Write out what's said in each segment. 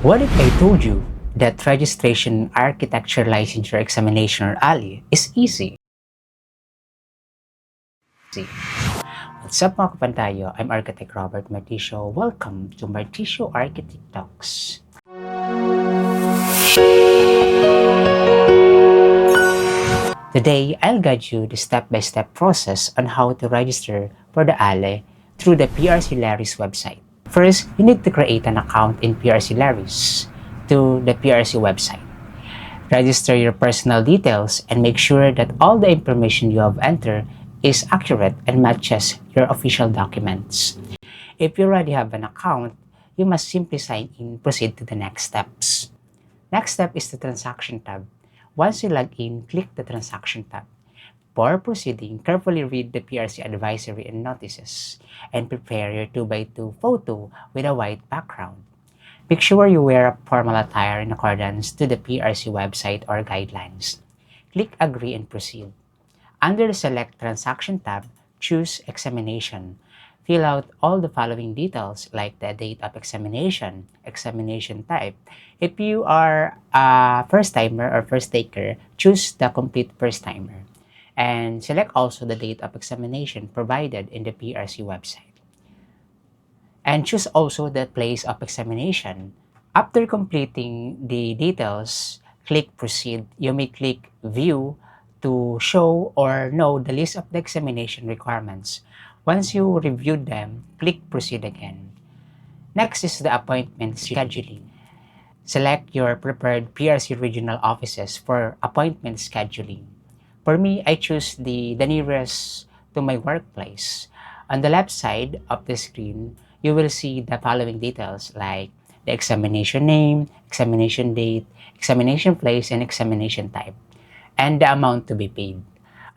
What if I told you that registration Architecture Licensure Examination or ALI is easy? What's up mga kapantayo? I'm Architect Robert Marticio. Welcome to Marticio Architect Talks. Today, I'll guide you the step-by-step process on how to register for the ALI through the Prc Leris website. First, you need to create an account in Prc Leris to the PRC website. Register your personal details and make sure that all the information you have entered is accurate and matches your official documents. If you already have an account, you must simply sign in and proceed to the next steps. Next step is the transaction tab. Once you log in, click the transaction tab. Before proceeding, carefully read the PRC advisory and notices and prepare your 2x2 photo with a white background. Make sure you wear a formal attire in accordance to the PRC website or guidelines. Click Agree and Proceed. Under the Select Transaction tab, choose Examination. Fill out all the following details like the date of examination, examination type. If you are a first-timer or first-taker, choose the Complete First-Timer. And select also the date of examination provided in the PRC website. And choose also the place of examination. After completing the details, click Proceed. You may click View to show or know the list of the examination requirements. Once you reviewed them, click Proceed again. Next is the appointment scheduling. Select your preferred PRC regional offices for appointment scheduling. For me, I choose the nearest to my workplace. On the left side of the screen, you will see the following details like the examination name, examination date, examination place, and examination type, and the amount to be paid.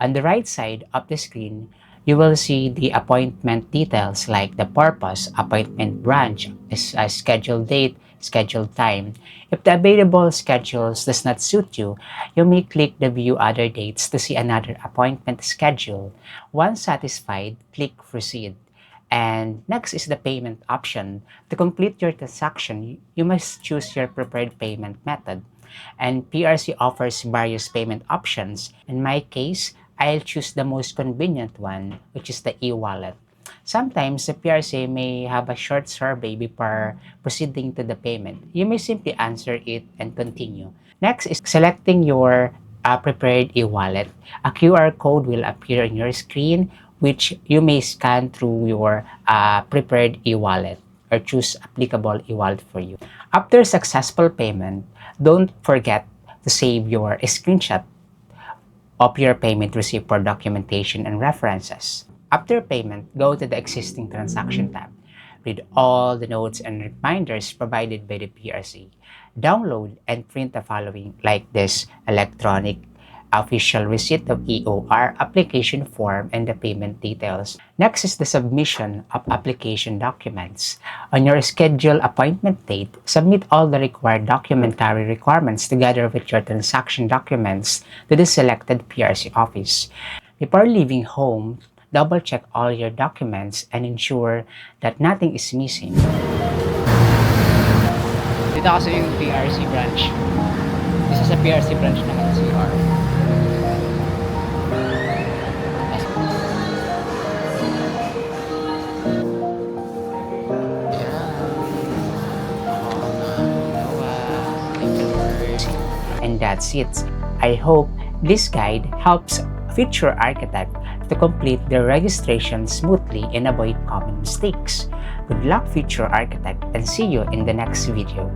On the right side of the screen, you will see the appointment details like the purpose, appointment branch, scheduled date, scheduled time. If the available schedules does not suit you, you may click the View Other Dates to see another appointment schedule. Once satisfied, click Proceed. And next is the payment option. To complete your transaction, you must choose your preferred payment method. And PRC offers various payment options. In my case, I'll choose the most convenient one, which is the e-wallet. Sometimes the PRC may have a short survey before proceeding to the payment. You may simply answer it and continue. Next is selecting your prepared e-wallet. A QR code will appear on your screen, which you may scan through your prepared e-wallet or choose applicable e-wallet for you. After successful payment, don't forget to save your screenshot of your payment receipt for documentation and references. After payment, go to the existing transaction tab. Read all the notes and reminders provided by the PRC. Download and print the following like this electronic official receipt of EOR, application form, and the payment details. Next is the submission of application documents. On your scheduled appointment date, submit all the required documentary requirements together with your transaction documents to the selected PRC office. Before leaving home, double-check all your documents and ensure that nothing is missing. Dito kasi yung PRC branch. This is a PRC branch ng CR. And that's it. I hope this guide helps future architect to complete their registration smoothly and avoid common mistakes. Good luck, future architect, and see you in the next video.